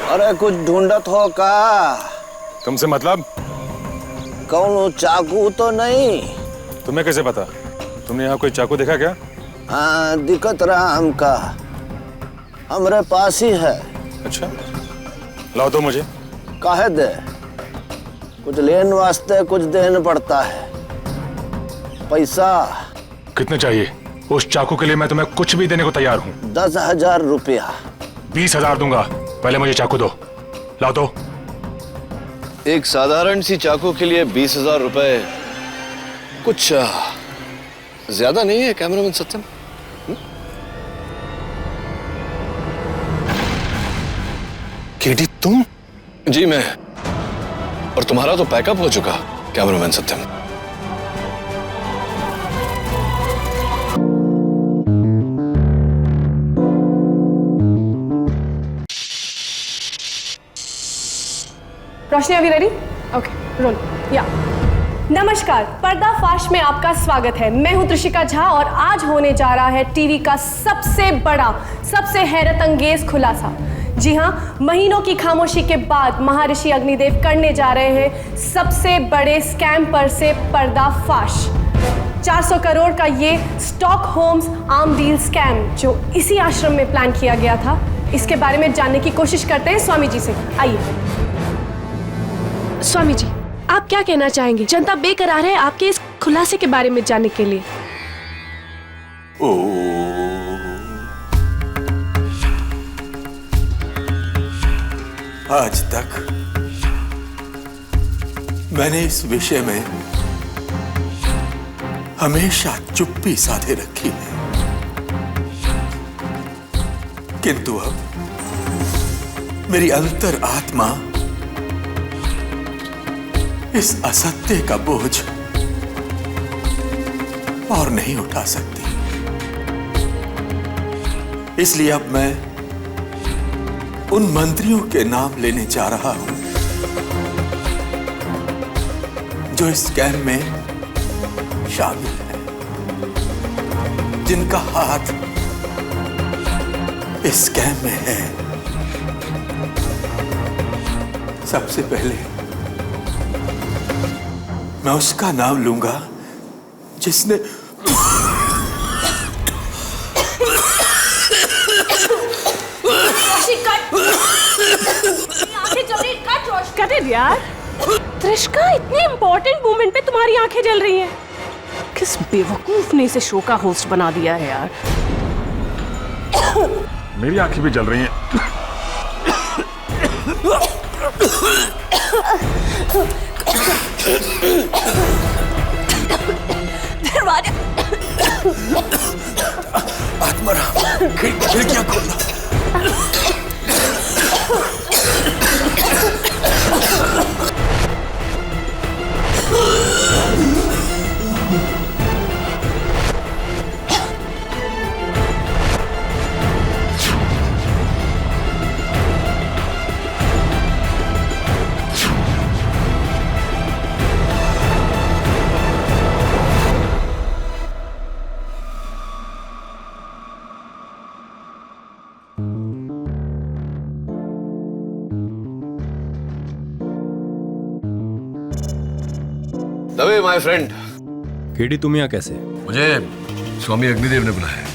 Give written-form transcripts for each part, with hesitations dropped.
अरे कुछ ढूंढत हो का? तुमसे मतलब? कौन चाकू तो नहीं? तुम्हें कैसे पता? तुमने यहाँ कोई चाकू देखा क्या? हाँ दिक्कत रहा हमका, हमरे पास ही है। अच्छा लाओ तो मुझे। काहे दे? कुछ लेन वास्ते कुछ देना पड़ता है। पैसा कितने चाहिए? उस चाकू के लिए मैं तुम्हें कुछ भी देने को तैयार हूँ। 10,000 रुपया। 20,000 दूंगा, पहले मुझे चाकू दो। लाओ तो। एक साधारण सी चाकू के लिए 20,000 रुपए कुछ ज्यादा नहीं है कैमरामैन सत्यम? केडी तुम? जी मैं। और तुम्हारा तो पैकअप हो चुका कैमरामैन सत्यम। रोशनी अभी रेडी? ओके रोल या। नमस्कार, पर्दाफाश में आपका स्वागत है। मैं हूं त्रिशिका झा और आज होने जा रहा है टीवी का सबसे बड़ा, सबसे हैरत अंगेज खुलासा। जी हां, महीनों की खामोशी के बाद महर्षि अग्निदेव करने जा रहे हैं सबसे बड़े स्कैम पर से पर्दाफाश। 400 करोड़ का ये स्टॉकहोम्स आर्म डील स्कैम जो इसी आश्रम में प्लान किया गया था, इसके बारे में जानने की कोशिश करते हैं स्वामी जी से। आइए स्वामी जी, आप क्या कहना चाहेंगे? जनता बेकरार है आपके इस खुलासे के बारे में जानने के लिए। आज तक मैंने इस विषय में हमेशा चुप्पी साधे रखी है, किंतु अब मेरी अंतर आत्मा इस असत्य का बोझ और नहीं उठा सकती। इसलिए अब मैं उन मंत्रियों के नाम लेने जा रहा हूं जो इस स्कैम में शामिल है, जिनका हाथ इस स्कैम में है। सबसे पहले मैं उसका नाम लूंगा जिसने यार त्रिशिका, इतने इंपॉर्टेंट मोमेंट पे तुम्हारी आंखें जल रही हैं। किस बेवकूफ ने इसे शो का होस्ट बना दिया है यार। मेरी आंखें भी जल रही हैं। दरवाजा आत्माराम, खिड़कियां खोलना। Dave my friend. केडी तुम यहाँ कैसे? मुझे स्वामी अग्निदेव ने बुलाया है।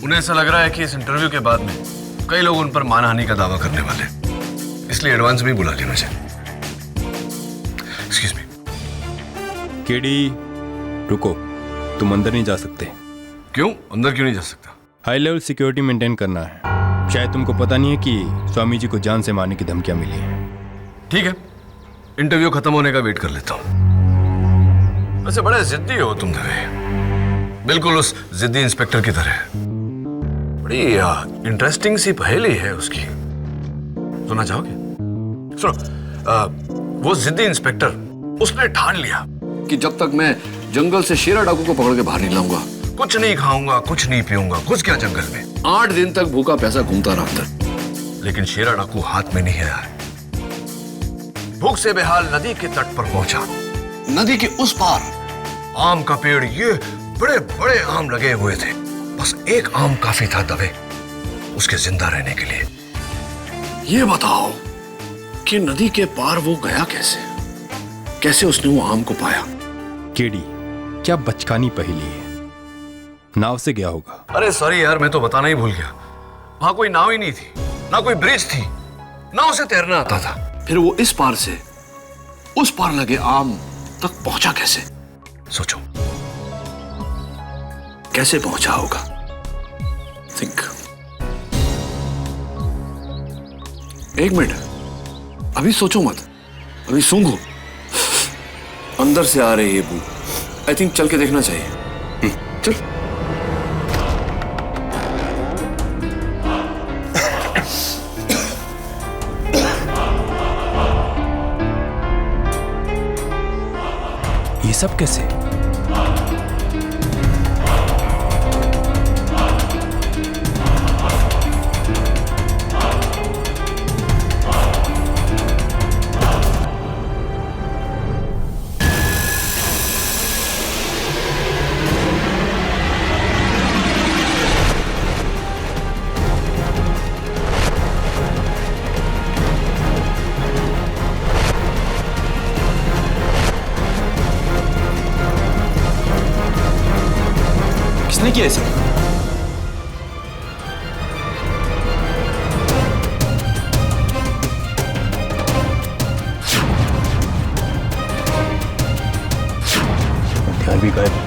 उन्हें ऐसा लग रहा है कि इस इंटरव्यू के बाद में कई लोग उन पर मानहानि का दावा करने वाले, इसलिए एडवांस में बुला लिया मुझे। Excuse me. केडी रुको, तुम अंदर नहीं जा सकते। क्यों? अंदर क्यों नहीं जा सकता? हाई लेवल सिक्योरिटी मेंटेन करना है। शायद तुमको पता नहीं है कि स्वामी जी को जान से मारने की धमकियां मिली हैं। ठीक है, इंटरव्यू खत्म होने का वेट कर लेता हूं। वैसे बड़े जिद्दी हो तुम दवे, बिल्कुल उस जिद्दी इंस्पेक्टर की तरह। बड़ी इंटरेस्टिंग सी पहेली है उसकी, सुनना चाहोगे? सुनो। वो जिद्दी इंस्पेक्टर, उसने ठान लिया कि जब तक मैं जंगल से शेरा डाकू को पकड़ के बाहर नहीं लाऊंगा, कुछ नहीं खाऊंगा, कुछ नहीं पीऊंगा। कुछ क्या, जंगल में 8 दिन तक भूखा प्यासा घूमता रहा अंदर, लेकिन शेरा डाकू हाथ में नहीं आया। भूख से बेहाल नदी के तट पर पहुंचा। नदी के उस पार आम का पेड़, ये बड़े बड़े आम लगे हुए थे। बस एक आम काफी था दबे उसके जिंदा रहने के लिए। ये बताओ कि नदी के पार वो गया कैसे? कैसे उसने वो आम को पाया? केडी, क्या बचकानी पहेली है। नाव से गया होगा। अरे सॉरी यार, मैं तो बताना ही भूल गया। वहां कोई नाव ही नहीं थी, ना कोई ब्रिज थी, ना उसे तैरना आता था। फिर वो इस पार से उस पार लगे आम तक पहुंचा कैसे? सोचो, कैसे पहुंचा होगा? थिंक। एक मिनट, अभी सोचो मत, अभी सूंघो। अंदर से आ रही है बू। आई थिंक चल के देखना चाहिए। चल। ये सब कैसे? किसने किया इसे? ध्यान भी गायब।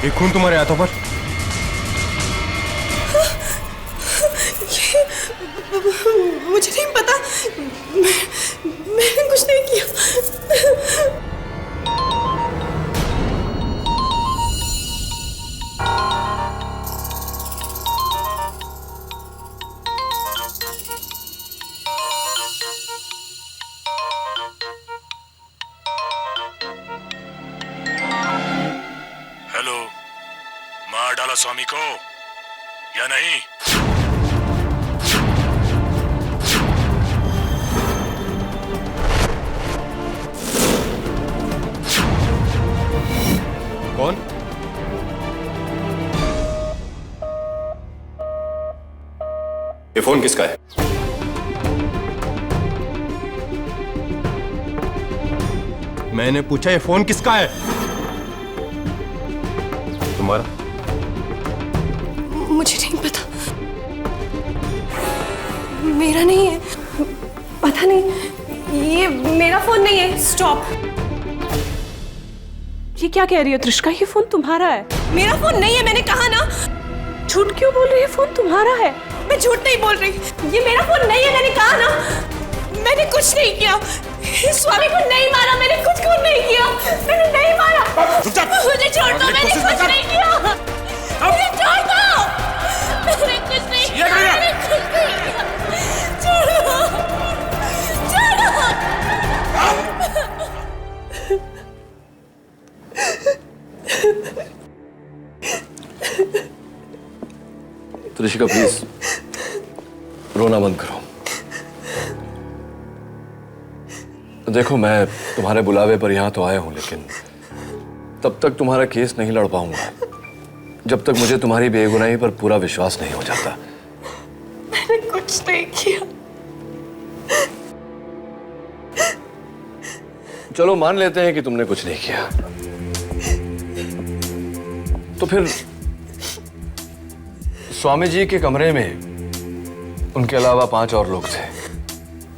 ये खून तुम्हारे हाथों पर? मुझे नहीं पता, मैंने कुछ नहीं किया। हेलो, मार डाला स्वामी को या नहीं? कौन? ये फोन किसका है? मैंने पूछा ये फोन किसका है? तुम्हारा? मुझे नहीं पता, मेरा नहीं है। पता नहीं, ये मेरा फोन नहीं है। स्टॉप। ये क्या कह रही हो त्रिशका? ये फोन तुम्हारा है। मेरा फोन नहीं है, मैंने कहा ना। झूठ क्यों बोल रही है? फोन तुम्हारा है। मैं झूठ नहीं बोल रही, ये मेरा फोन नहीं है, मैंने कहा ना। मैंने कुछ नहीं किया। स्वामी को नहीं मारा, मैंने कुछ को नहीं किया, मैंने नहीं मारा। मुझे छोड़ दो, मैंने कुछ नहीं किया। मुझे छोड़ दो, मैंने कुछ नहीं किया, मैंने कुछ नहीं किया। छोड़ो, छोड़ो। त्रिशिका प्लीज रोना बंद करो। देखो, मैं तुम्हारे बुलावे पर यहां तो आया हूं, लेकिन तब तक तुम्हारा केस नहीं लड़ पाऊंगा जब तक मुझे तुम्हारी बेगुनाही पर पूरा विश्वास नहीं हो जाता। मैंने कुछ नहीं किया। चलो मान लेते हैं कि तुमने कुछ नहीं किया, तो फिर स्वामी जी के कमरे में उनके अलावा 5 और लोग थे,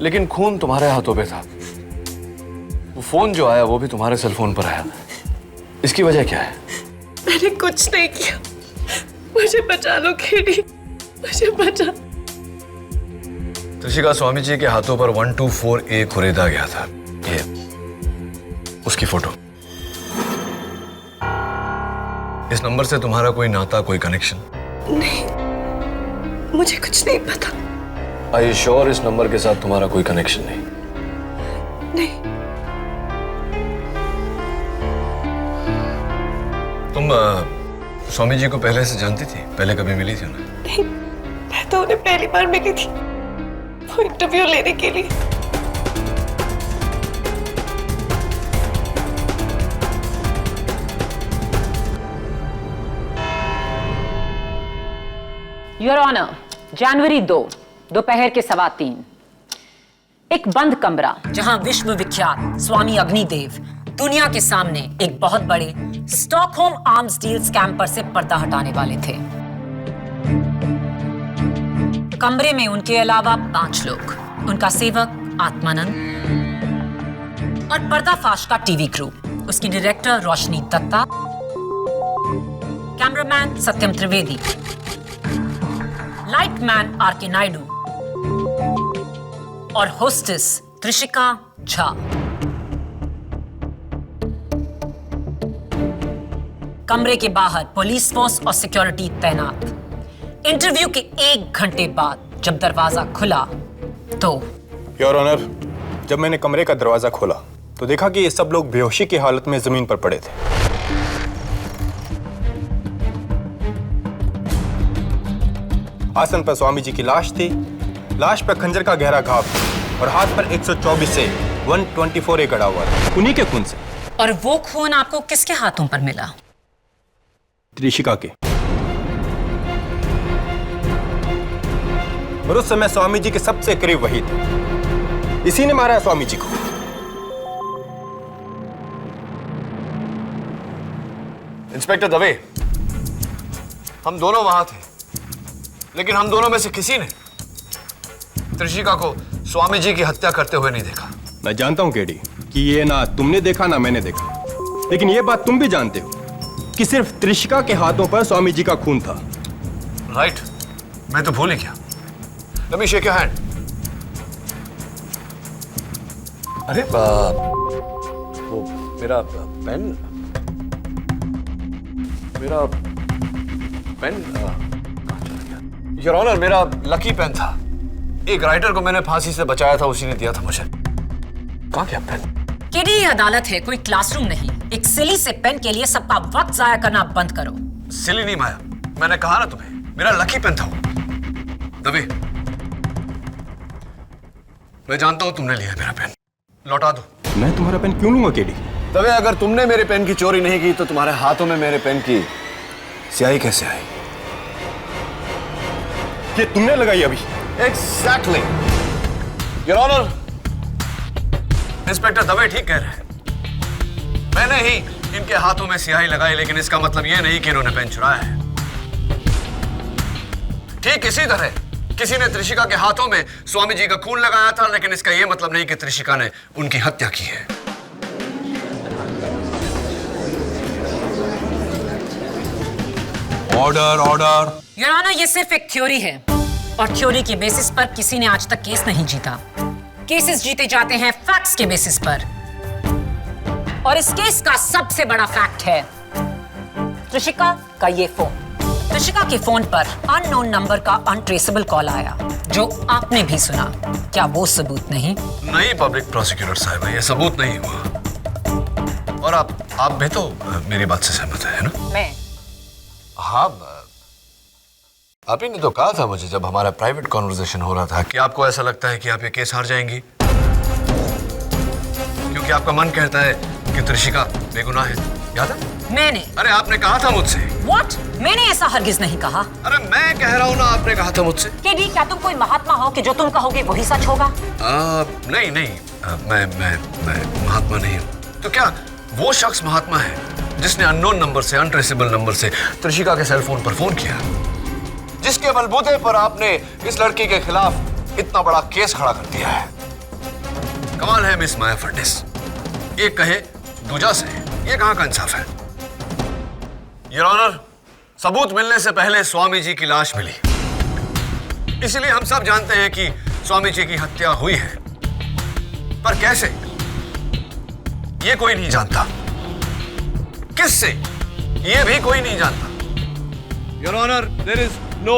लेकिन खून तुम्हारे हाथों पे था। वो फोन जो आया वो भी तुम्हारे सेल फोन पर आया। इसकी वजह क्या है? मैंने कुछ नहीं किया। मुझे बचा लो केडी, मुझे बचा। त्रिशिका स्वामी जी के हाथों पर 124A खुरेदा गया था। ये उसकी फोटो। इस नंबर से तुम्हारा कोई नाता, कोई कनेक्शन? नहीं, मुझे कुछ नहीं पता। Are you sure इस नंबर के साथ तुम्हारा कोई कनेक्शन नहीं? नहीं। तुम स्वामी जी को पहले से जानती थी? पहले कभी मिली थी उन्हें? नहीं, मैं तो उन्हें पहली बार मिली थी, वो इंटरव्यू लेने के लिए। योर ऑनर, जनवरी 2 दोपहर के 3:15 एक बंद कमरा जहां विश्व विख्यात स्वामी अग्निदेव दुनिया के सामने एक बहुत बड़े स्टॉकहोम आर्म्स डील स्कैम पर से पर्दा हटाने वाले थे। कमरे में उनके अलावा 5 लोग, उनका सेवक आत्मानंद और पर्दाफाश का टीवी क्रू, उसकी डायरेक्टर रोशनी दत्ता, कैमरामैन सत्यम त्रिवेदी, लाइटमैन आर.के. नायडू और होस्टेस त्रिशिका झा। कमरे के बाहर पुलिस फोर्स और सिक्योरिटी तैनात। इंटरव्यू के 1 घंटे बाद जब दरवाजा खुला तो योर ऑनर, जब मैंने कमरे का दरवाजा खोला तो देखा कि ये सब लोग बेहोशी की हालत में जमीन पर पड़े थे। आसन पर स्वामी जी की लाश थी, लाश पर खंजर का गहरा घाव और हाथ पर 124 से 124A गड़ा हुआ था, उन्हीं के खून से। और वो खून आपको किसके हाथों पर मिला? त्रिशिका के। और उस समय स्वामी जी के सबसे करीब वही थे, इसी ने मारा स्वामी जी को। इंस्पेक्टर दवे, हम दोनों वहां थे, लेकिन हम दोनों में से किसी ने त्रिशिका को स्वामी जी की हत्या करते हुए नहीं देखा। मैं जानता हूं केडी कि ये ना तुमने देखा ना मैंने देखा, लेकिन ये बात तुम भी जानते हो कि सिर्फ त्रिशिका के हाथों पर स्वामी जी का खून था। राइट, मैं तो भूल ही गया। Let me shake your hand. अरे वो मेरा पेन योर ऑनर, मेरा लकी पेन था। एक राइटर को मैंने फांसी से बचाया था, उसी ने दिया था मुझे। कहाँ गया पेन? केडी, ये अदालत है, कोई क्लासरूम नहीं। एक सिली से पेन के लिए सबका वक्त जाया करना बंद करो। सिली नहीं माया, मैंने कहा ना तुम्हें, मेरा लकी पेन था वो। दबे, मैं जानता हूं तुमने लिया मेरा पेन, लौटा दो। मैं तुम्हारा पेन क्यों लूंगा केडी? दबे, अगर तुमने मेरे पेन की चोरी नहीं की तो तुम्हारे हाथों में मेरे पेन की स्याही कैसे आई? ये तुमने लगाई अभी? Exactly your honour, inspector Dave ठीक कह रहे हैं। मैंने ही इनके हाथों में स्याही लगाई, लेकिन इसका मतलब यह नहीं कि इन्होंने पेन चुराया है। ठीक इसी तरह किसी ने त्रिशिका के हाथों में स्वामी जी का खून लगाया था, लेकिन इसका यह मतलब नहीं कि त्रिशिका ने उनकी हत्या की है। Order order. योर ऑनर, ये सिर्फ एक थ्योरी है और थ्योरी के बेसिस पर किसी ने आज तक केस नहीं जीता। केसेस जीते जाते हैं फैक्ट्स के बेसिस पर, और इस केस का सबसे बड़ा फैक्ट है त्रिशिका का ये फोन। त्रिशिका के फोन पर अननोन नंबर का अनट्रेसेबल कॉल आया, जो आपने भी सुना। क्या वो सबूत नहीं? नहीं पब्लिक प्रोसिक्यूटर साहब, ये सबूत नहीं हुआ। और आप भी तो मेरी बात से सहमत है ना? मैं? हाँ, आप ही ने तो कहा था मुझे जब हमारा प्राइवेट कॉन्वर्सेशन हो रहा था कि आपको ऐसा लगता है कि आप ये केस हार जाएंगी, क्योंकि आपका मन कहता है कि त्रिशिका बेगुनाह है। याद है? मैंने? अरे आपने कहा था मुझसे। What? मैंने ऐसा हरगिज नहीं कहा। अरे मैं कह रहा हूँ ना, आपने कहा था मुझसे। केडी, क्या तुम कोई महात्मा हो कि जो तुम कहोगे वही सच होगा? नहीं नहीं, मैं महात्मा नहीं हूँ। तो क्या वो शख्स महात्मा है जिसने अननोन नंबर से, अनट्रेसेबल नंबर से त्रिशिका के सेल फोन पर फोन किया, जिसके बलबूते पर आपने इस लड़की के खिलाफ इतना बड़ा केस खड़ा कर दिया है? कमाल है मिस माया फर्निस, एक कहे दूजा से, ये कहां का इंसाफ है? योर ऑनर, सबूत मिलने से पहले स्वामी जी की लाश मिली, इसलिए हम सब जानते हैं कि स्वामी जी की हत्या हुई है, पर कैसे ये कोई नहीं जानता, किससे ये भी कोई नहीं जानता। Your honour, there is no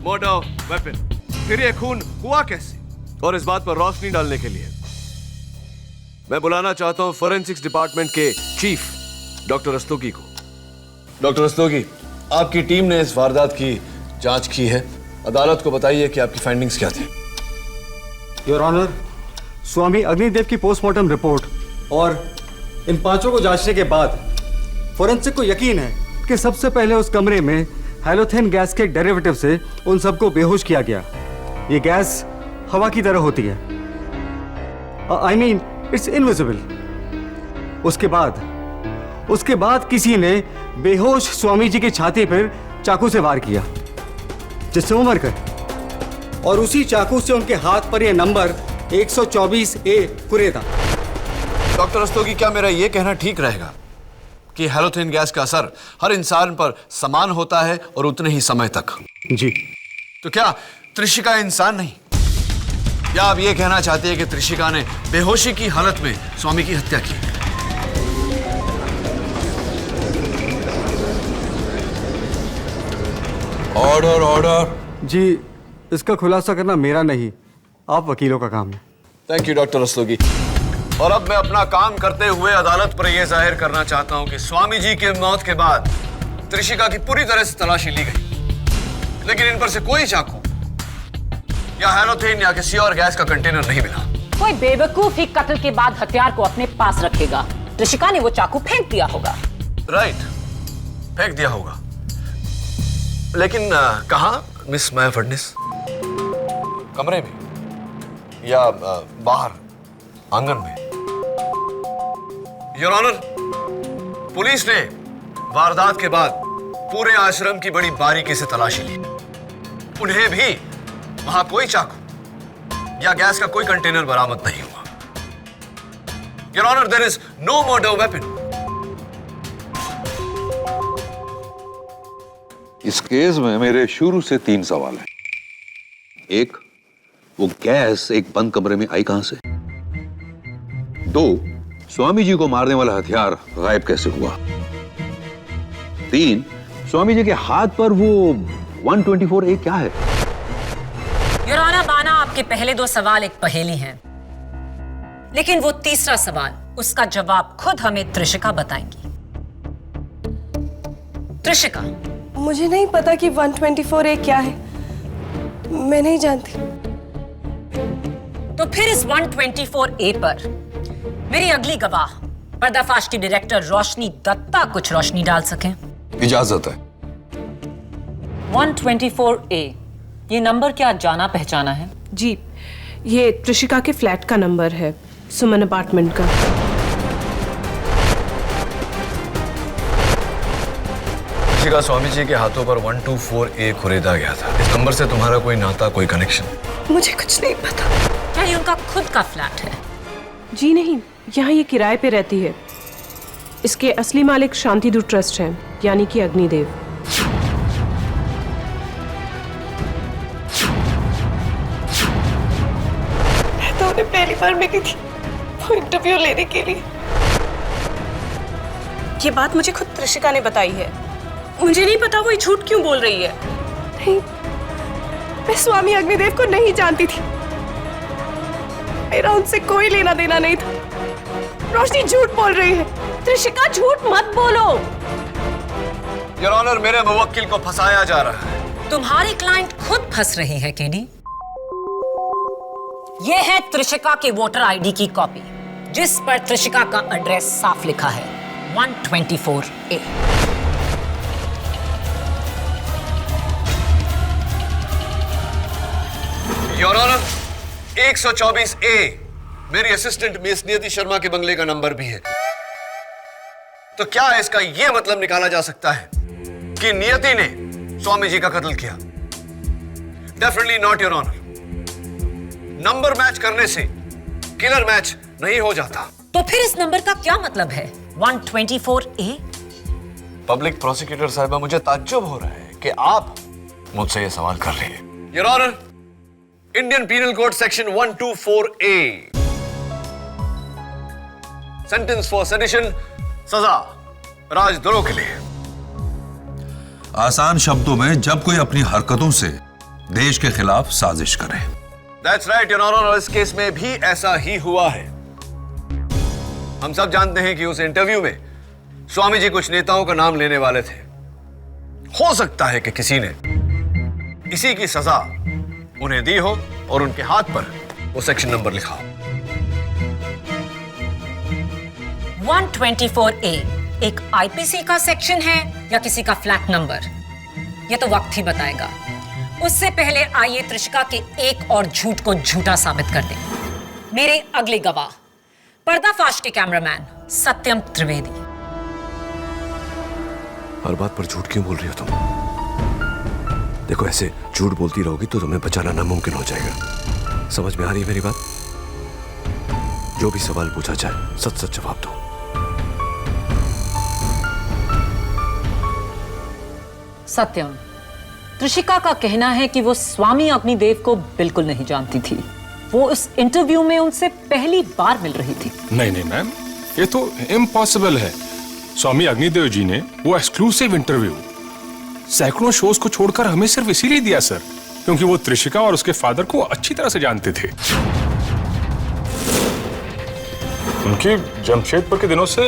murder weapon. फिर ये खून हुआ कैसे? और इस बात पर रोशनी डालने के लिए मैं बुलाना चाहता हूं फोरेंसिक्स डिपार्टमेंट के चीफ डॉक्टर रस्तोगी को। डॉक्टर रस्तोगी, आपकी टीम ने इस वारदात की जांच की है, अदालत को बताइए कि आपकी फाइंडिंग्स क्या थे। योर ऑनर, स्वामी अग्निदेव की पोस्टमार्टम रिपोर्ट और इन पांचों को जांचने के बाद फोरेंसिक को यकीन है कि सबसे पहले उस कमरे में हैलोथेन गैस के डेरिवेटिव से उन सबको बेहोश किया गया। ये गैस हवा की तरह होती है, आई मीन इट्स इनविजिबल। उसके बाद किसी ने बेहोश स्वामी जी की छाती पर चाकू से वार किया, जिससे वो मर गए। और उसी चाकू से उनके हाथ पर यह नंबर 124A कुरे था। डॉक्टर रस्तोगी, क्या मेरा यह कहना ठीक रहेगा कि हैलोथेन गैस का असर हर इंसान पर समान होता है और उतने ही समय तक? जी। तो क्या त्रिशिका इंसान नहीं? या आप ये कहना चाहते हैं कि त्रिशिका ने बेहोशी की हालत में स्वामी की हत्या की? Order order. जी, इसका खुलासा करना मेरा नहीं, आप वकीलों का काम है। Thank you doctor Rastogi. और अब मैं अपना काम करते हुए अदालत पर यह जाहिर करना चाहता हूं कि स्वामी जी के मौत के बाद त्रिशिका की पूरी तरह से तलाशी ली गई, लेकिन इन पर से कोई चाकू या हैलोथेन या किसी और गैस का कंटेनर नहीं मिला। कोई बेवकूफ ही कत्ल के बाद हथियार को अपने पास रखेगा। त्रिशिका ने वो चाकू फेंक दिया होगा। राइट, फेंक दिया होगा, लेकिन कहां मिस माया फडनिस? कमरे में या बाहर आंगन में? योर ऑनर, पुलिस ने वारदात के बाद पूरे आश्रम की बड़ी बारीकी से तलाशी ली। उन्हें भी वहां कोई चाकू या गैस का कोई कंटेनर बरामद नहीं हुआ। Your honour, there is no murder weapon. इस केस में मेरे शुरू से 3 सवाल हैं। एक, वो गैस एक बंद कमरे में आई कहां से? 2, स्वामी जी को मारने वाला हथियार गायब कैसे हुआ? 3, स्वामी जी के हाथ पर वो 124A क्या है? योर ऑनर, माना आपके पहले 2 सवाल एक पहेली हैं, लेकिन वो तीसरा सवाल, उसका जवाब खुद हमें त्रिशिका बताएंगी। त्रिशिका, मुझे नहीं पता कि 124A क्या है, मैं नहीं जानती। तो फिर इस 124A पर मेरी अगली गवाह पर्दाफाश की डायरेक्टर रोशनी दत्ता कुछ रोशनी डाल सकें। इजाजत है। 124A, ये नंबर क्या जाना पहचाना है? जी, ये त्रिशिका के फ्लैट का नंबर है, सुमन अपार्टमेंट का। त्रिशिका स्वामी जी के हाथों पर 124A खुरेदा गया था। इस नंबर से तुम्हारा कोई नाता, कोई कनेक्शन? मुझे कुछ नहीं पता। क्या ये उनका खुद का फ्लैट है? जी नहीं, यहाँ ये किराए पे रहती है। इसके असली मालिक शांतिदूत ट्रस्ट हैं, यानी कि अग्निदेव। मैं तो उन्हें पहली बार मिली थी वो इंटरव्यू लेने के लिए। ये बात मुझे खुद त्रिशिका ने बताई है। मुझे नहीं पता वो ये झूठ क्यों बोल रही है। नहीं, मैं स्वामी अग्निदेव को नहीं जानती थी। मेरा उनसे कोई लेना देना नहीं था। रोशनी झूठ बोल रही है। त्रिशिका, झूठ मत बोलो। योर ऑनर, मेरे मुवक्किल को फंसाया जा रहा है। तुम्हारी क्लाइंट खुद फंस रही है केडी। ये है त्रिशिका के वोटर आईडी की कॉपी, जिस पर त्रिशिका का एड्रेस साफ लिखा है, 124A। योर ऑनर, 124A मेरी असिस्टेंट मिस नियति शर्मा के बंगले का नंबर भी है। तो क्या इसका यह मतलब निकाला जा सकता है कि नियति ने स्वामी जी का कत्ल किया? Definitely not your honour. Number match करने से किलर मैच नहीं हो जाता। तो फिर इस नंबर का क्या मतलब है, 124A? पब्लिक प्रोसिक्यूटर साहिबा, मुझे ताज्जुब हो रहा है कि आप मुझसे यह सवाल कर रहे हैं। Your honour, Indian Penal Code section 124A, sentence for sedition, सजा राजद्रोह के लिए। आसान शब्दों में, जब कोई अपनी हरकतों से देश के खिलाफ साजिश करे। That's right, Your Honor, और इस केस में भी ऐसा ही हुआ है। हम सब जानते हैं कि उस इंटरव्यू में स्वामी जी कुछ नेताओं का नाम लेने वाले थे। हो सकता है कि किसी ने इसी की सजा उन्हें दी हो और उनके हाथ पर वो सेक्शन नंबर लिखा हो। 124A एक आईपीसी का सेक्शन है या किसी का फ्लैट नंबर, ये तो वक्त ही बताएगा। उससे पहले आइए त्रिशिका के एक और झूठ को झूठा साबित कर दें। मेरे अगले गवाह, पर्दाफाश के कैमरामैन सत्यम त्रिवेदी। हर बात पर झूठ क्यों बोल रही हो तुम? देखो, ऐसे झूठ बोलती रहोगी तो तुम्हें बचाना नामुमकिन हो जाएगा। समझ में आ रही है मेरी बात? जो भी सवाल पूछा जाए सच सच जवाब दो। सत्यम, त्रिशिका का कहना है कि वो स्वामी अग्निदेव को बिल्कुल नहीं जानती थी। वो इस इंटरव्यू में उनसे पहली बार मिल रही थी। नहीं मैम, ये तो इम्पॉसिबल है। स्वामी अग्निदेव जी ने वो एक्सक्लूसिव इंटरव्यू सैकड़ों शोज को छोड़कर हमें सिर्फ इसीलिए दिया सर, क्योंकि वो त्रिशिका और उसके फादर को अच्छी तरह से जानते थे। उनकी जमशेदपुर के दिनों से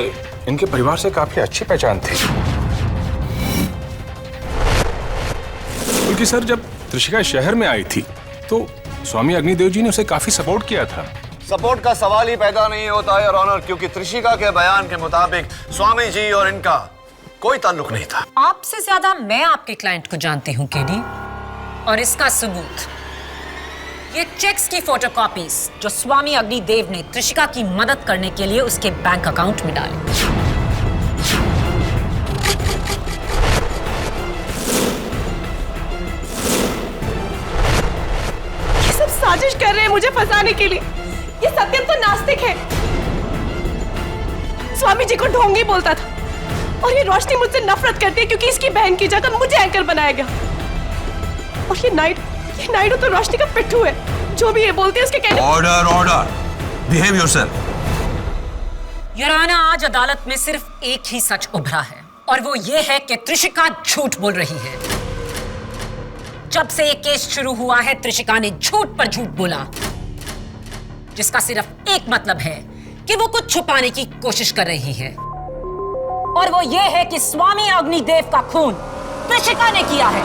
इनके परिवार से काफी अच्छी पहचान थी। बल्कि सर, जब त्रिशिका शहर में आई थी तो स्वामी अग्निदेव जी ने उसे काफी सपोर्ट किया था। सपोर्ट का सवाल ही पैदा नहीं होता है, योर ऑनर, क्योंकि त्रिशिका के बयान के मुताबिक स्वामी जी और इनका कोई ताल्लुक नहीं था। आपसे ज्यादा मैं आपके क्लाइंट को जानती हूं केडी, और इसका सबूत ये चेक्स की फोटोकॉपीज जो स्वामी अग्निदेव ने त्रिशिका की मदद करने के लिए उसके बैंक अकाउंट में डाले। ये सब साजिश कर रहे हैं मुझे फंसाने के लिए। ये सत्यम तो नास्तिक है, स्वामी जी को ढोंगी बोलता था, और ये रोशनी मुझसे नफरत करती है क्योंकि इसकी बहन की जगह मुझे एंकर बनाया गया। और ये नायडू तो रोशनी का पिट्ठू है, जो भी ये बोलती है उसके कहने। Order order, behave yourself. Your honour, आज अदालत में सिर्फ एक ही सच उभरा है, और वो ये है कि त्रिशिका झूठ बोल रही है। जब से ये केस शुरू हुआ है, त्रिशिका ने झूठ पर झूठ बोला, जिसका सिर्फ एक मतलब है कि वो कुछ छुपाने की कोशिश कर रही है, और वो ये है कि स्वामी अग्निदेव का खून त्रिशिका ने किया है।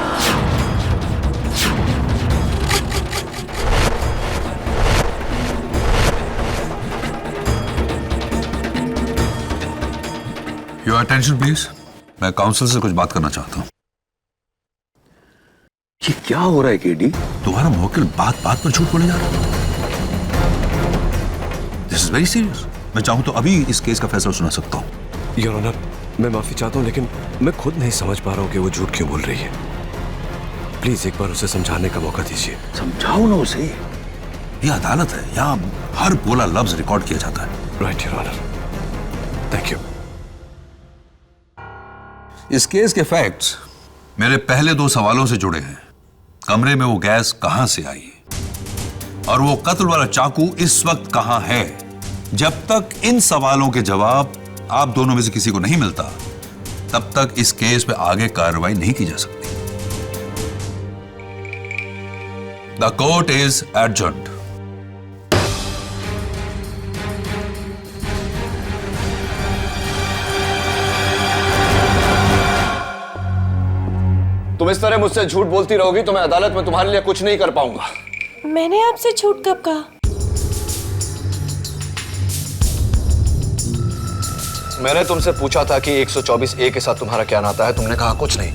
योर अटेंशन प्लीज, मैं काउंसिल से कुछ बात करना चाहता हूं। ये क्या हो रहा है केडी? तुम्हारा मुवक्किल बात बात पर झूठ बोले जा रहा है। This is very serious. मैं चाहूं तो अभी इस केस का फैसला सुना सकता हूं। योर ऑनर, मैं माफी चाहता हूं, लेकिन मैं खुद नहीं समझ पा रहा हूं कि वो झूठ क्यों बोल रही है। प्लीज एक बार उसे समझाने का मौका दीजिए। समझाओ ना उसे। ये अदालत है, यहाँ हर बोला लफ्ज रिकॉर्ड किया जाता है। Right your honour, thank you. इस केस के फैक्ट्स मेरे पहले दो सवालों से जुड़े हैं। कमरे में वो गैस कहां से आई और वो कत्ल वाला चाकू इस वक्त कहां है? जब तक इन सवालों के जवाब आप दोनों में से किसी को नहीं मिलता, तब तक इस केस पे आगे कार्रवाई नहीं की जा सकती। The court is adjourned. तुम इस तरह मुझसे झूठ बोलती रहोगी तो मैं अदालत में तुम्हारे लिए कुछ नहीं कर पाऊंगा। मैंने आपसे झूठ कब कहा? मैंने तुमसे पूछा था कि 124A के साथ तुम्हारा क्या नाता है, तुमने कहा कुछ नहीं।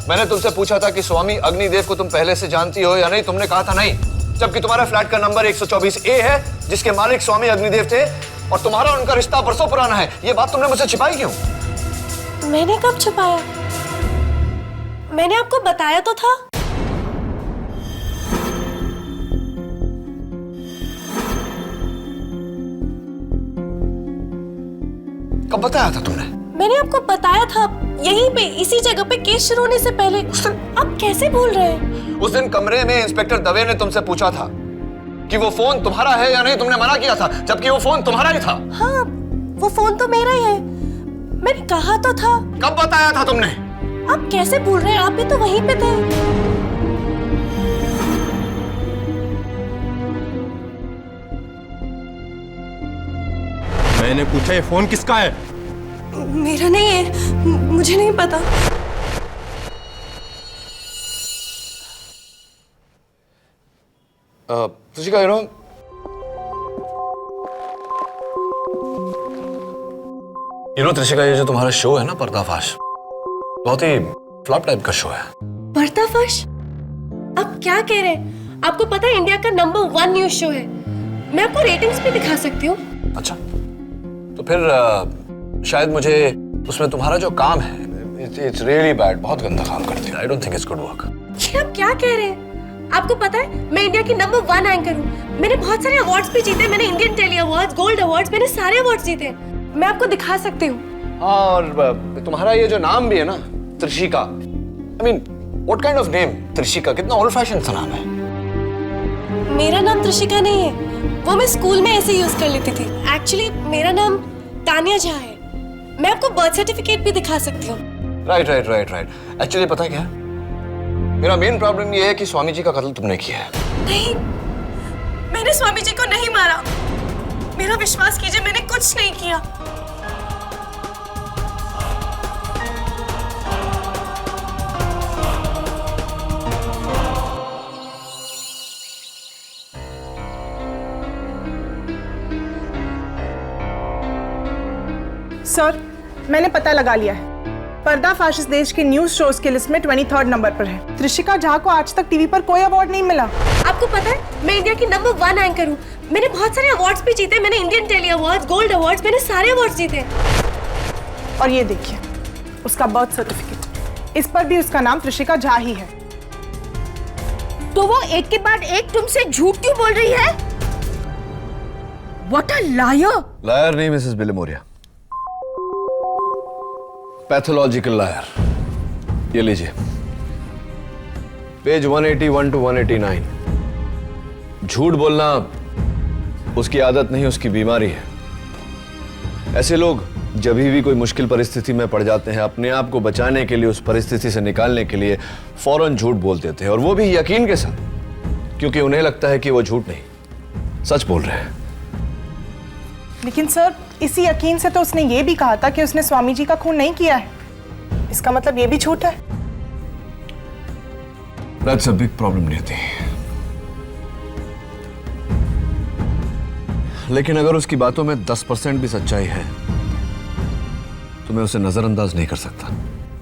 मैंने तुमसे पूछा था कि स्वामी अग्निदेव को तुम पहले से जानती हो या नहीं, तुमने कहा था नहीं, जबकि तुम्हारा फ्लैट का नंबर 124A है, जिसके मालिक स्वामी अग्निदेव थे, और तुम्हारा उनका रिश्ता बरसों पुराना है। ये बात तुमने मुझसे छिपाई क्यों? मैंने कब छुपाया? मैंने आपको बताया तो था। कब बताया था तुमने? मैंने आपको बताया था, यहीं पे इसी जगह पे केस शुरू होने से पहले। आप कैसे भूल रहे हैं? उस दिन कमरे में इंस्पेक्टर दवे ने तुमसे पूछा था कि वो फोन तुम्हारा है या नहीं, तुमने मना किया था, जबकि वो फोन तुम्हारा ही था। हाँ, वो फोन तो मेरा ही है, मैंने कहा तो था। कब बताया था तुमने? आप कैसे भूल रहे हैं, आप भी तो वहीं पे थे। मैंने पूछा ये फोन किसका है? मेरा नहीं है, मुझे नहीं पता। त्रिशिका, त्रिशिका, ये जो तुम्हारा शो है ना पर्दाफाश, बहुत ही फ्लॉप टाइप का शो है। पर्दाफाश? आप क्या कह रहे हैं? आपको पता है इंडिया का नंबर 1 न्यूज शो है। मैं आपको रेटिंग्स भी दिखा सकती हूँ। अच्छा, तो फिर शायद मुझे उसमें तुम्हारा जो काम है, इट्स रियली बैड, बहुत गंदा काम करती है। I don't think it's good work. ये आप क्या कह रहे हैं? आपको पता है मैं इंडिया की नंबर 1 एंकर हूँ। मैंने बहुत सारे अवार्ड्स भी जीते। मैंने Indian Telly Awards, gold awards, मैंने सारे अवार्ड्स जीते। मैं आपको दिखा सकती हूँ। और तुम्हारा ये जो नाम भी है ना, Trishika, I mean what kind of name? Trishika कितना ओल्ड फैशन सा नाम है। मेरा नाम त्रिशिका नहीं है, वो मैं स्कूल में ऐसे यूज कर लेती थी। एक्चुअली मेरा नाम तानिया झा है। मैं आपको बर्थ सर्टिफिकेट भी दिखा सकती हूँ। राइट। एक्चुअली पता है क्या, मेरा मेन प्रॉब्लम ये है कि स्वामी जी का कत्ल तुमने किया है। नहीं, मैंने स्वामी जी को नहीं मारा। मेरा विश्वास कीजिए, मैंने कुछ नहीं किया। सर, मैंने पता लगा लिया है। पर्दाफाश इस देश के न्यूज शोज की लिस्ट में 23rd नंबर पर है। त्रिशिका झा को आज तक टीवी पर कोई अवार्ड नहीं मिला। आपको पता है मैं इंडिया की नंबर 1 एंकर हूँ। मैंने बहुत सारे अवार्ड्स भी जीते। मैंने Indian Telly Awards, gold awards, मैंने सारे अवार्ड्स जीते। और ये देखिए उसका बर्थ सर्टिफिकेट, इस पर भी उसका नाम त्रिशिका झा ही है। तो वो एक के बाद एक तुमसे झूठ क्यों बोल रही है? What a liar! लायर नहीं मिसेस बिलिमोरिया, पैथोलॉजिकल लायर। ये लीजिए, पेज 181 to 189। झूठ बोलना उसकी आदत नहीं, उसकी बीमारी है। ऐसे लोग जब भी कोई मुश्किल परिस्थिति में पड़ जाते हैं, अपने आप को बचाने के लिए, उस परिस्थिति से निकालने के लिए फौरन झूठ बोल देते हैं, और वो भी यकीन के साथ, क्योंकि उन्हें लगता है कि वो झूठ नहीं, सच बोल रहे हैं। लेकिन सर, इसी यकीन से तो उसने ये भी कहा था कि उसने स्वामी जी का खून नहीं किया है। इसका मतलब ये भी झूठ है। That's a big problem, नियति। लेकिन अगर उसकी बातों में 10% भी सच्चाई है तो मैं उसे नजरअंदाज नहीं कर सकता।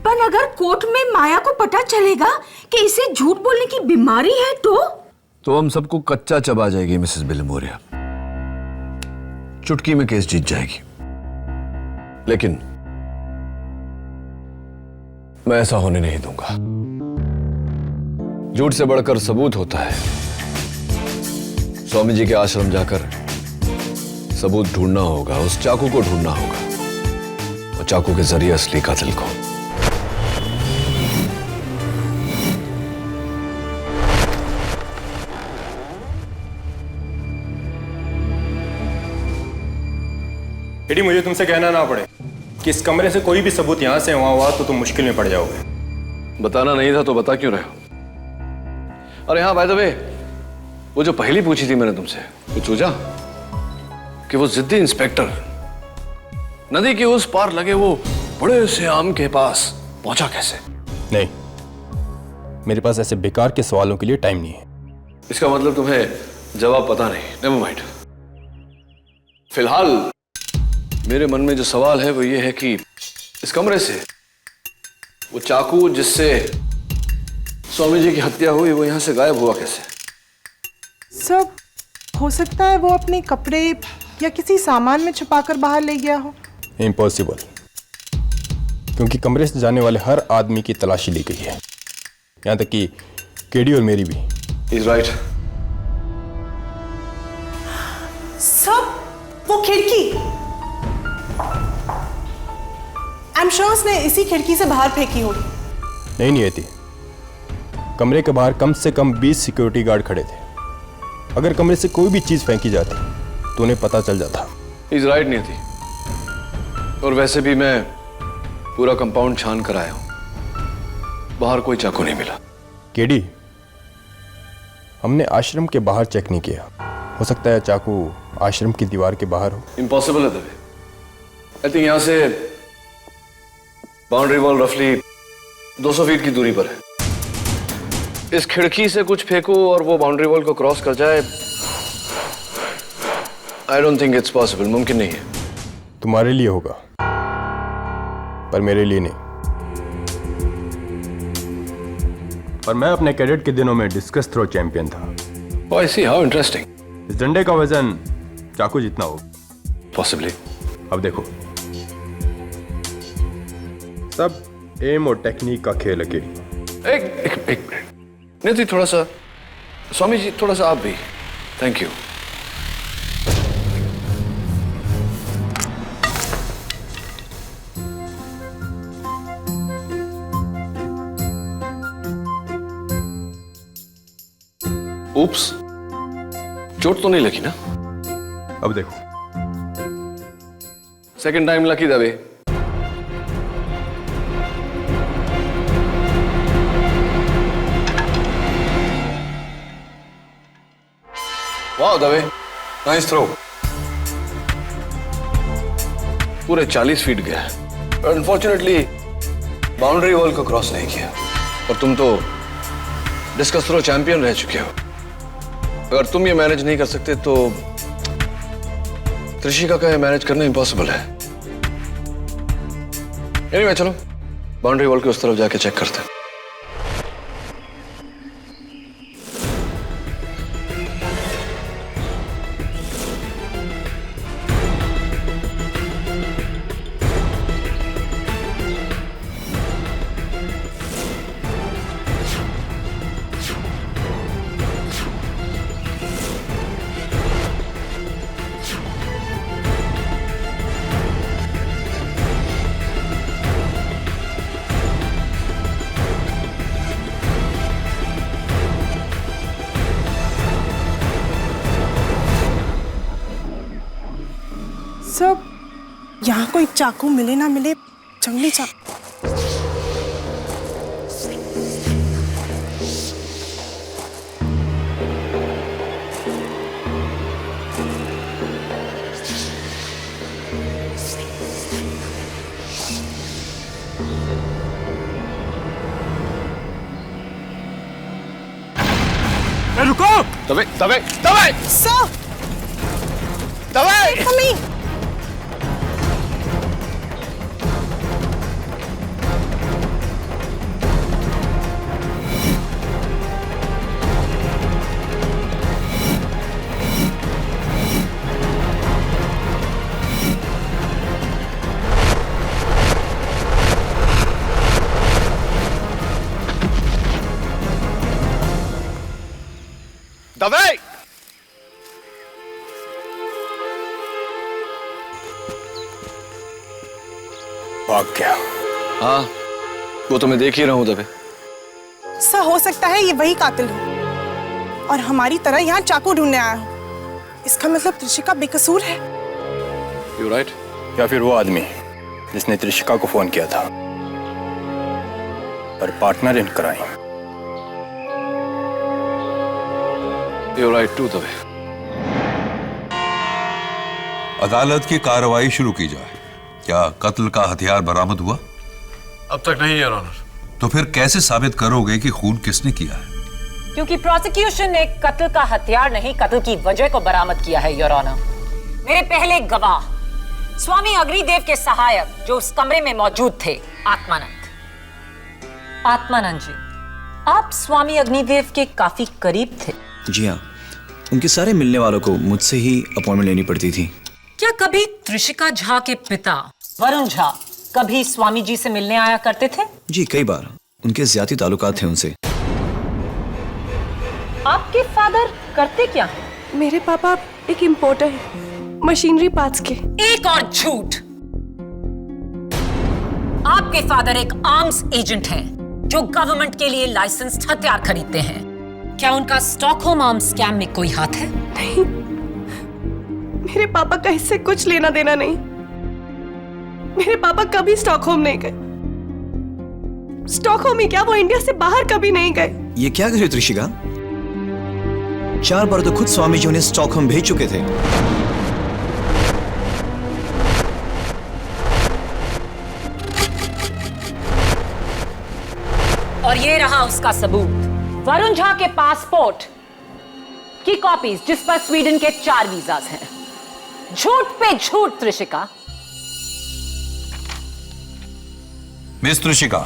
पर अगर कोर्ट में माया को पता चलेगा कि इसे झूठ बोलने की बीमारी है तो हम सबको कच्चा चबा जाएगी मिसेस बिलिमोरिया। चुटकी में केस जीत जाएगी। लेकिन मैं ऐसा होने नहीं दूंगा। झूठ से बढ़कर सबूत होता है। स्वामी जी के आश्रम जाकर सबूत ढूंढना होगा, उस चाकू को ढूंढना होगा, और चाकू के जरिए असली कातिल को। एडी, मुझे तुमसे कहना ना पड़े कि इस कमरे से कोई भी सबूत यहां से वहां हुआ तो तुम मुश्किल में पड़ जाओगे। बताना नहीं था तो बता क्यों रहे हो? अरे हाँ, बाय द वे, वो जो पहली पूछी थी मैंने तुमसे, वो चूजा कि वो जिद्दी इंस्पेक्टर नदी के उस पार लगे वो बड़े से आम के पास पहुंचा कैसे? नहीं, मेरे पास ऐसे बेकार के सवालों के लिए टाइम नहीं है। इसका मतलब तुम्हें जवाब पता नहीं। Never mind. फिलहाल मेरे मन में जो सवाल है वो ये है कि इस कमरे से वो चाकू जिससे स्वामी जी की हत्या हुई वो यहां से गायब हुआ कैसे? सब हो सकता है वो अपने कपड़े या किसी सामान में छुपाकर बाहर ले गया हो। इम्पॉसिबल, क्योंकि कमरे से जाने वाले हर आदमी की तलाशी ली गई है, यहां तक कि केडी और मेरी भी। He's right. सब वो खिड़की, आई एम श्योर उसने इसी खिड़की से बाहर फेंकी होगी। नहीं आती, कमरे के बाहर कम से कम 20 सिक्योरिटी गार्ड खड़े थे। अगर कमरे से कोई भी चीज फेंकी जाती तो उन्हें पता चल जाता। इज राइट नहीं थी। और वैसे भी मैं पूरा कंपाउंड छान कर आया हूं, बाहर कोई चाकू नहीं मिला। केडी, हमने आश्रम के बाहर चेक नहीं किया, हो सकता है चाकू आश्रम की दीवार के बाहर हो। इम्पॉसिबल है दबे। आई थिंक यहां से बाउंड्री वॉल रफली 200 फीट की दूरी पर है। इस खिड़की से कुछ फेंको और वो बाउंड्री वॉल को क्रॉस कर जाए, I don't think it's possible. मुमकिन नहीं है। तुम्हारे लिए होगा, पर मेरे लिए नहीं। और मैं अपने कैडेट के दिनों में डिस्कस थ्रो चैंपियन था। Oh, I see, how interesting. इस डंडे का वजन चाकू जितना हो। Possibly. अब देखो, सब एम और टेक्निक का खेल है केडी। एक मिनट। नहीं, थोड़ा सा, स्वामी जी थोड़ा सा आप भी। Thank you. Oops, चोट तो नहीं लगी ना? अब देखो, सेकंड टाइम लकी दबे। वाह दबे, नाइस थ्रो। पूरे 40 फीट गया। अनफॉर्चुनेटली बाउंड्री वॉल को क्रॉस नहीं किया। और तुम तो डिस्कस थ्रो चैंपियन रह चुके हो। अगर तुम ये मैनेज नहीं कर सकते तो त्रिशिका का ये मैनेज करना इम्पॉसिबल है। एनीवे, चलो बाउंड्री वॉल के उस तरफ जाके चेक करते हैं। सब यहाँ कोई चाकू मिले ना मिले, जंगली चाकू। रुको! दबे, दबे, दबे! सर! दबे! मम्मी! दबे! भाग गया। हाँ, वो तो मैं देख ही रहा हूं दबे। सर, हो सकता है ये वही कातिल हो और हमारी तरह यहाँ चाकू ढूंढने आया हो। इसका मतलब त्रिशिका बेकसूर है। You right. या फिर वो आदमी जिसने त्रिशिका को फोन किया था, और partner in crime. You right too Dave. अदालत की कार्रवाई शुरू की जाए। क्या कत्ल का हथियार बरामद हुआ? अब तक नहीं, योर ऑनर। तो फिर कैसे साबित करोगे कि खून किसने किया है? क्योंकि प्रोसिक्यूशन ने कत्ल का हथियार नहीं, कत्ल की वजह को बरामद किया है, योर ऑनर। मेरे पहले गवाह स्वामी अग्निदेव के सहायक जो उस कमरे में मौजूद थे, आत्मानंद। आत्मानंद जी, आप स्वामी अग्निदेव के काफी करीब थे। जी हाँ, उनके सारे मिलने वालों को मुझसे ही अपॉइंटमेंट लेनी पड़ती थी। क्या कभी त्रिशिका झा के पिता वरुण झा कभी स्वामी जी से मिलने आया करते थे? जी, कई बार। उनके ज्यादा ताल्लुकात थे उनसे। आपके फादर करते क्या? मेरे पापा एक इंपोर्टर है, मशीनरी पार्ट्स के। एक और झूठ। आपके फादर एक आर्म्स एजेंट हैं जो गवर्नमेंट के लिए लाइसेंस्ड हथियार खरीदते हैं। क्या उनका स्टॉकहोम आर्म्स स्कैम में कोई हाथ है? नहीं, मेरे पापा का इससे कुछ लेना देना नहीं। मेरे पापा कभी स्टॉकहोम नहीं गए। स्टॉकहोम ही क्या, वो इंडिया से बाहर कभी नहीं गए। ये क्या कर रही हो त्रिशिका? 4 बार तो खुद स्वामी जी उन्हें स्टॉकहोम भेज चुके थे। और ये रहा उसका सबूत, वरुण झा के पासपोर्ट की कॉपीज जिस पर स्वीडन के 4 वीजाज हैं। झूठ पे झूठ त्रिशिका। मिस त्रिशिका,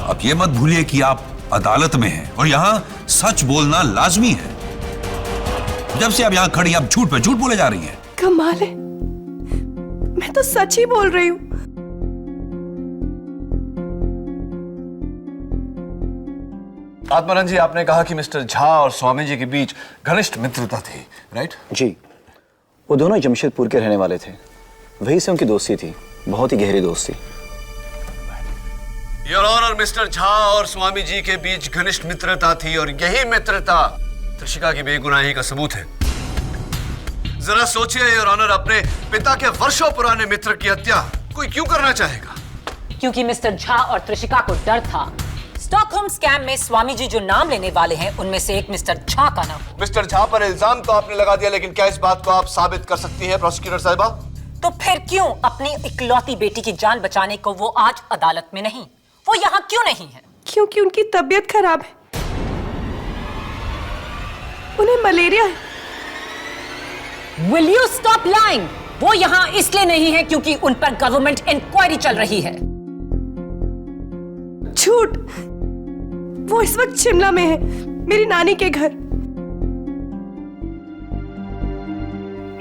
अब ये मत भूलिए कि आप अदालत में हैं और यहां सच बोलना लाजमी है। जब से आप यहां खड़ी आप झूठ पे झूठ बोले जा रही हैं। कमाल है, मैं तो सच ही बोल रही हूं। आत्मानंद जी, आपने कहा कि मिस्टर झा और स्वामी जी के बीच घनिष्ठ मित्रता थी, राइट? जी, वो दोनों जमशेदपुर के रहने वाले थे, वहीं से उनकी दोस्ती थी, बहुत ही गहरी दोस्ती। योर ऑनर, मिस्टर झा और स्वामी जी के बीच घनिष्ठ मित्रता थी और यही मित्रता त्रिशिका की बेगुनाही का सबूत है। जरा सोचिए योर ऑनर, अपने पिता के वर्षों पुराने मित्र की हत्या कोई क्यों करना चाहेगा? क्योंकि मिस्टर झा और त्रिशिका को डर था स्टॉकहोम स्कैम में स्वामी जी जो नाम लेने वाले हैं उनमें से एक मिस्टर झा का नाम। मिस्टर झा पर इल्जाम तो आपने लगा दिया, लेकिन क्या इस बात को आप साबित कर सकती हैं प्रोसिक्यूटर साहिबा? तो फिर क्यों अपनी इकलौती बेटी की जान बचाने को वो आज अदालत में नहीं, वो यहाँ क्यों नहीं है? क्योंकि उनकी तबीयत खराब है, उन्हें मलेरिया है। Will you stop lying? वो यहाँ इसलिए नहीं है क्योंकि उन पर गवर्नमेंट इंक्वायरी चल रही है। झूठ, वो इस वक्त शिमला में है, मेरी नानी के घर।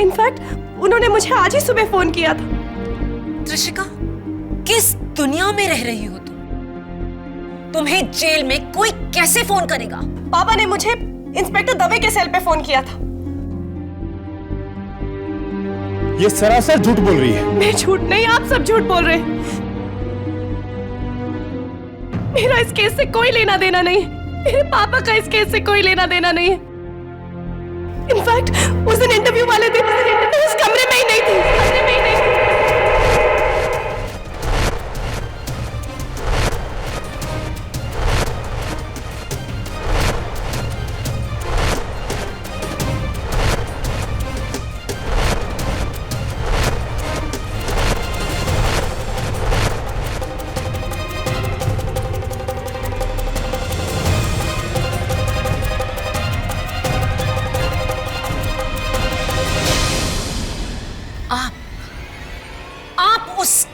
इनफैक्ट उन्होंने मुझे आज ही सुबह फोन किया था। त्रिशिका, किस दुनिया में रह रही हो तुम? तुम्हें जेल में कोई कैसे फोन करेगा? पापा ने मुझे इंस्पेक्टर दवे के सेल पे फोन किया था। ये सरासर झूठ बोल रही है। मैं झूठ नहीं, आप सब झूठ बोल रहे हैं। मेरा इस केस से कोई लेना देना नहीं है। मेरे पापा का इस केस से कोई लेना देना नहीं है। इनफैक्ट उस दिन इंटरव्यू वाले दिन मैं उस कमरे में ही नहीं थी।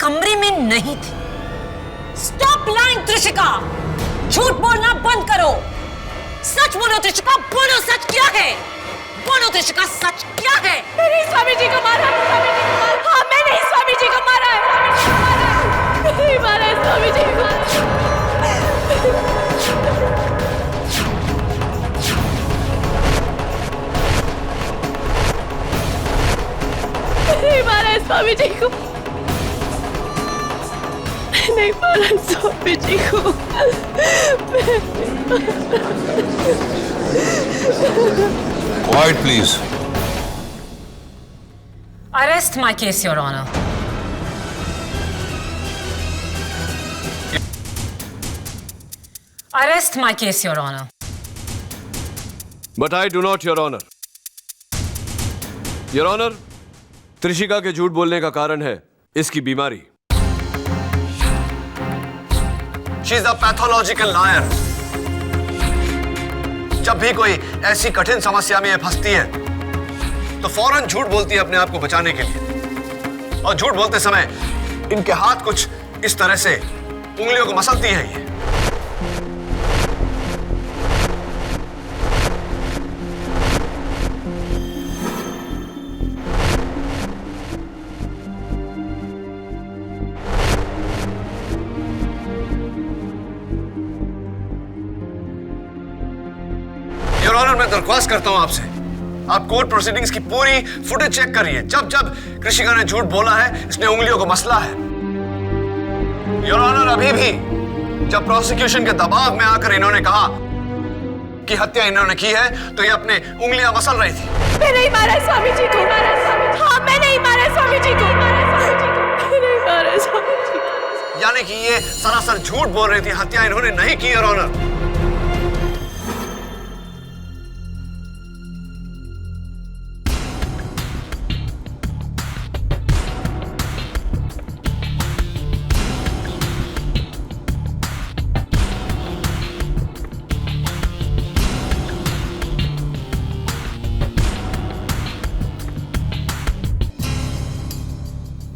कमरे में नहीं थी। स्टॉप लाइंग त्रिशिका, झूठ बोलना बंद करो। सच बोलो त्रिशिका, बोलो सच क्या है? बोलो त्रिशिका, सच क्या है? मैंने स्वामी जी को मारा है, स्वामी जी को मारा। हाँ, मैंने स्वामी जी को मारा है, नहीं मारा है स्वामी जी को। नहीं मारा है स्वामी जी को, नहीं मारा स्वामी जी को। Quiet, please. Arrest my case, Your Honor. Arrest my case, Your Honor. But I do not, Your Honor. Your Honor, Trishika के झूठ बोलने का कारण है इसकी बीमारी। She is a pathological liar. जब भी कोई ऐसी कठिन समस्या में फंसती है तो फौरन झूठ बोलती है अपने आप को बचाने के लिए, और झूठ बोलते समय इनके हाथ कुछ इस तरह से उंगलियों को मसलती है ये। योर ऑनर, मैं दरख्वास्त करता हूं आपसे, आप कोर्ट प्रोसीडिंग्स की पूरी फुटेज चेक करिए। जब जब कृषिका ने झूठ बोला है, इसने उंगलियों को मसला है। योर ऑनर, अभी भी जब प्रोसिक्यूशन के दबाव में आकर इन्होंने कहा कि हत्या इन्होंने की है तो ये अपने उंगलियां मसल रही थी। मैं नहीं मारा स्वामी जी को। हाँ, मैं नहीं मारा स्वामी जी को। मैं नहीं मारा स्वामी जी को। यानी कि ये सरासर झूठ बोल रही थी, हत्या इन्होंने नहीं की, योर ऑनर।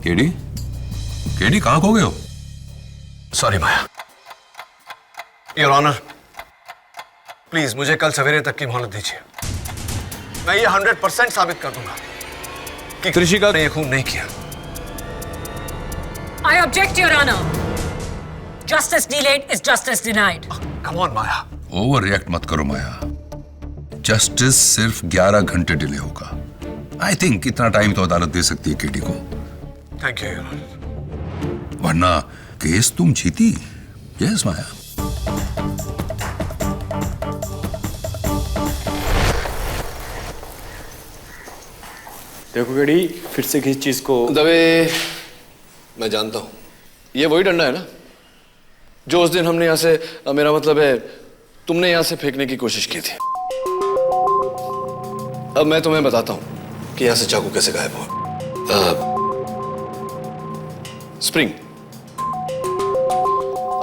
केडी, केडी कहां खो गए हो? Sorry Maya. Your honour, please मुझे कल सवेरे तक की मोहलत दीजिए। मैं ये 100% साबित कर दूंगा कि त्रिशिका ने ये खून नहीं किया। I object, Your Honor. Justice delayed is justice denied. Come on, Maya. Over react मत करो माया। जस्टिस सिर्फ 11 घंटे डिले होगा। आई थिंक इतना टाइम तो अदालत दे सकती है केडी को। Thank you, your honour. वरना केस तुम जीती। यस माया। देखो केडी, फिर से किस चीज को दवे, मैं जानता हूं ये वही डंडा है ना जो उस दिन हमने यहां से, मेरा मतलब है तुमने यहां से फेंकने की कोशिश की थी। अब मैं तुम्हें बताता हूं कि यहां से चाकू कैसे गायब हुआ। स्प्रिंग,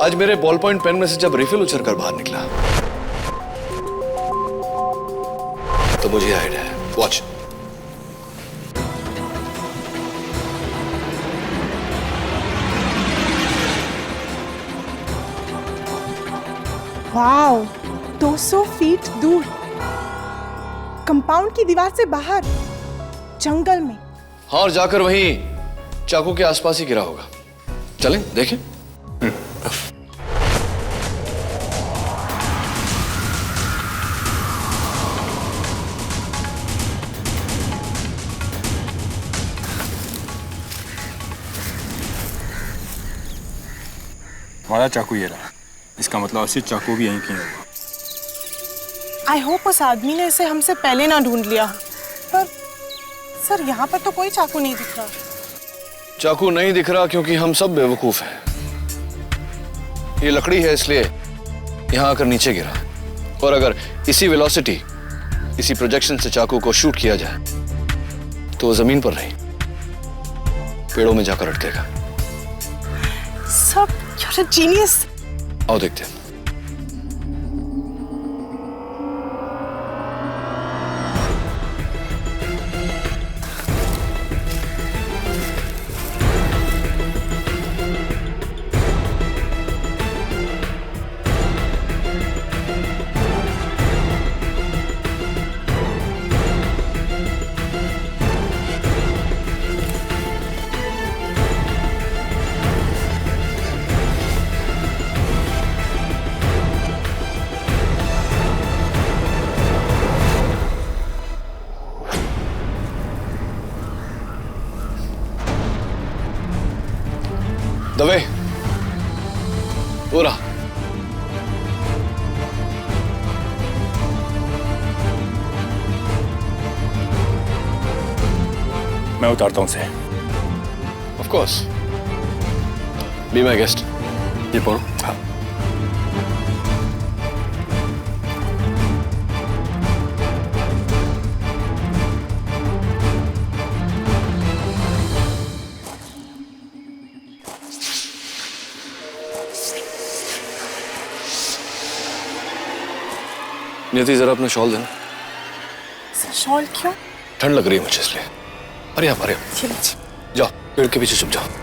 आज मेरे बॉल पॉइंट पेन में से जब रिफिल उछलकर बाहर निकला तो मुझे आइडिया है। वॉच। वाओ, 200 फीट दूर, कंपाउंड की दीवार से बाहर, जंगल में। हाँ, और जाकर वहीं चाकू के आसपास ही गिरा होगा। चलें देखें। हमारा चाकू ये रहा। इसका मतलब असली चाकू भी यहीं कहीं होगा। आई होप उस आदमी ने इसे हमसे पहले ना ढूंढ लिया। पर सर, यहाँ पर तो कोई चाकू नहीं दिख रहा। चाकू नहीं दिख रहा क्योंकि हम सब बेवकूफ हैं। ये लकड़ी है इसलिए यहां आकर नीचे गिरा, और अगर इसी वेलोसिटी, इसी प्रोजेक्शन से चाकू को शूट किया जाए तो वो जमीन पर नहीं, पेड़ों में जाकर अटकेगा। Sir, you're a genius। आओ देखते हैं। दवे, पूरा मैं उतारता हूं उसे। Of course, be my guest. ये पढ़ो। हाँ। नियति, जरा अपना शॉल देना। शॉल क्यों? ठंड लग रही है मुझे इसलिए। अरे आप, अरे जाओ, पेड़ के पीछे छुप जाओ।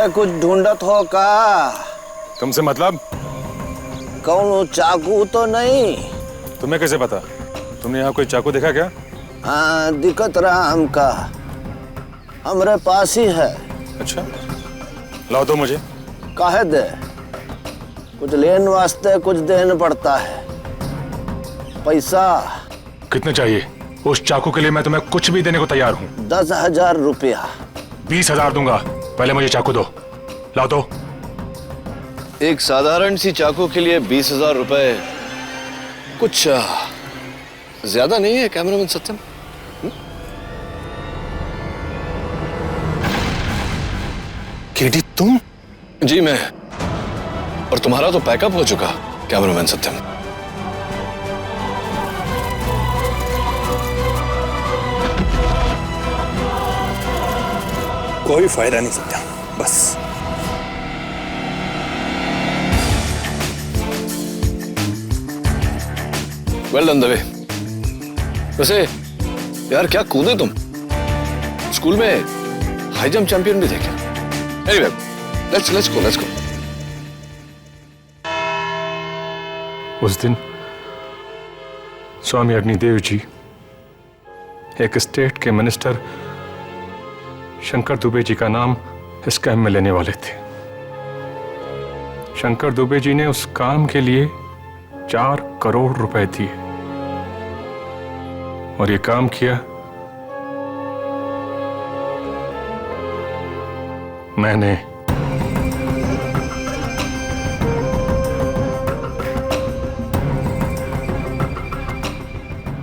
हमसे कुछ ढूंढत हो का? तुमसे मतलब? कौन चाकू तो नहीं? तुम्हें कैसे पता? तुमने यहाँ कोई चाकू देखा क्या? हाँ, दिक्कत रहा हमका, हमरे पास ही है। अच्छा, लाओ दो मुझे। काहे दे? कुछ लेन वास्ते कुछ देना पड़ता है। पैसा कितने चाहिए? उस चाकू के लिए मैं तुम्हें कुछ भी देने को तैयार हूँ। 10,000 रुपया। 20,000 दूंगा, पहले मुझे चाकू दो। लाओ दो। एक साधारण सी चाकू के लिए 20,000 रुपए कुछ ज्यादा नहीं है कैमरामैन सत्यम? केडी तुम? जी मैं। और तुम्हारा तो पैकअप हो चुका कैमरामैन सत्यम। कोई फायदा नहीं सत्या, बस। Well done Dave. वैसे यार क्या कूदे तुम, स्कूल में हाई जंप चैंपियन भी थे क्या? Anyway, let's go. उस दिन स्वामी अग्निदेव जी एक स्टेट के मिनिस्टर शंकर दुबे जी का नाम इस काम में लेने वाले थे। शंकर दुबे जी ने उस काम के लिए 4 करोड़ रुपए दिए और ये काम किया मैंने।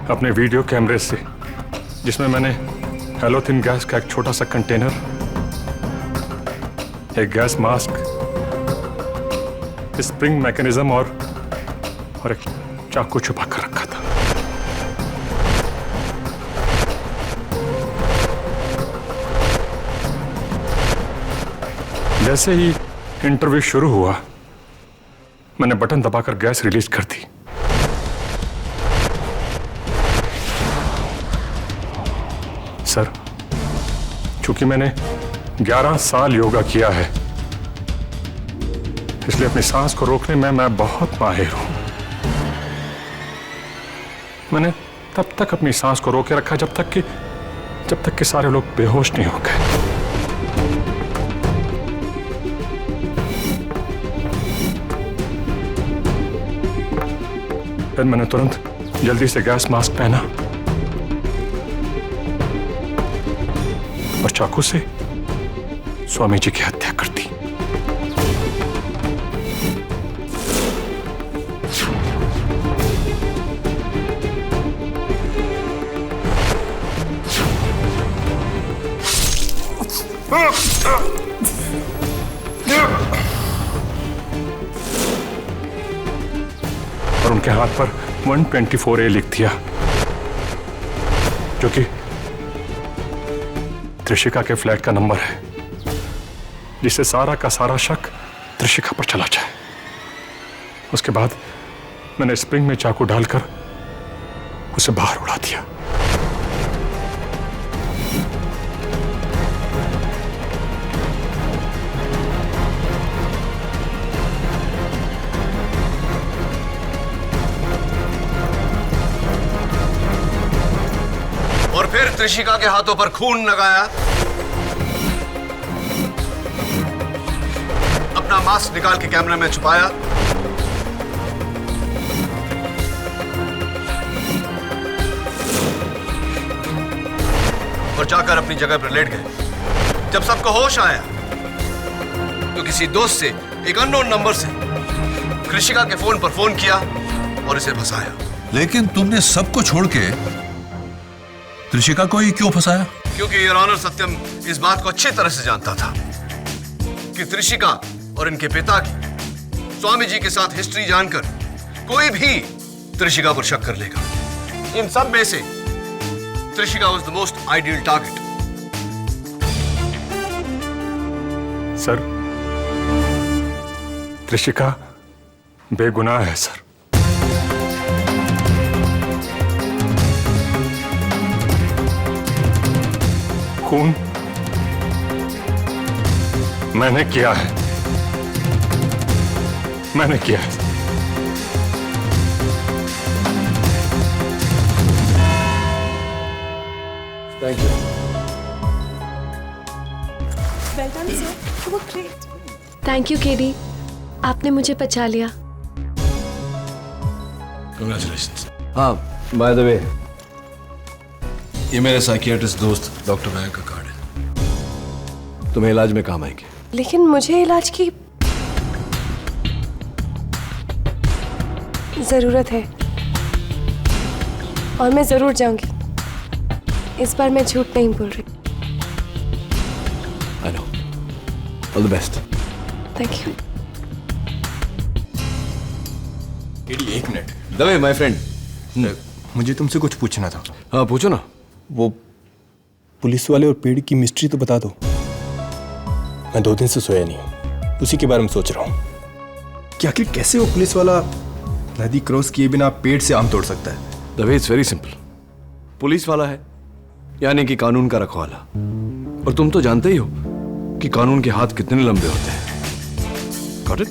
अपने वीडियो कैमरे से, जिसमें मैंने हेलोथिन गैस का एक छोटा सा कंटेनर, एक गैस मास्क, स्प्रिंग मैकेनिज्म और एक चाकू छुपा कर रखा था। जैसे ही इंटरव्यू शुरू हुआ, मैंने बटन दबाकर गैस रिलीज कर दी। सर, चूंकि मैंने 11 साल योगा किया है, इसलिए अपनी सांस को रोकने में मैं बहुत माहिर हूं। मैंने तब तक अपनी सांस को रोके रखा जब तक कि सारे लोग बेहोश नहीं हो गए। फिर मैंने तुरंत जल्दी से गैस मास्क पहना और चाकू से स्वामी जी की हत्या कर दी। और उनके हाथ पर 124A लिख दिया, जो कि त्रिशिका के फ्लैट का नंबर है, जिससे सारा का सारा शक त्रिशिका पर चला जाए। उसके बाद मैंने स्प्रिंग में चाकू डालकर उसे बाहर उड़ा दिया। और फिर त्रिशिका के हाथों पर खून लगाया, अपना मास्क निकाल के कैमरे में छुपाया और जाकर अपनी जगह पर लेट गए। जब सबको होश आया तो किसी दोस्त से एक अननोन नंबर से त्रिशिका के फोन पर फोन किया और इसे फंसाया। लेकिन तुमने सबको छोड़ के त्रिशिका को ही क्यों फंसाया? क्योंकि योर ऑनर सत्यम इस बात को अच्छी तरह से जानता था कि त्रिशिका और इनके पिता की स्वामी जी के साथ हिस्ट्री जानकर कोई भी त्रिशिका पर शक कर लेगा। इन सब में से Trishika was the most ideal target. Sir, Trishika बेगुनाह है सर। खून मैंने किया है, मैंने किया है। Thank you. Well done, sir. You were great. Thank you KD, आपने मुझे बचा लिया। Congratulations. हाँ, बाय द वे, ये मेरे साइकियाट्रिस्ट दोस्त डॉक्टर मयंक का कार्ड है, तुम्हें इलाज में काम आएंगे। लेकिन मुझे इलाज की जरूरत है और मैं जरूर जाऊंगी। इस बार मैं झूठ नहीं बोल रही। I know. All the best. Thank you. एक मिनट। दवे माय फ्रेंड, मुझे तुमसे कुछ पूछना था। हाँ पूछो ना। वो पुलिस वाले और पेड़ की मिस्ट्री तो बता दो। मैं 2 दिन से सोया नहीं हूँ, उसी के बारे में सोच रहा हूँ कि आखिर कैसे वो पुलिस वाला नदी क्रॉस किए बिना पेड़ से आम तोड़ सकता है। Dave it's very simple. Police वाला है यानी कि कानून का रखवाला, और तुम तो जानते ही हो कि कानून के हाथ कितने लंबे होते हैं। Got it?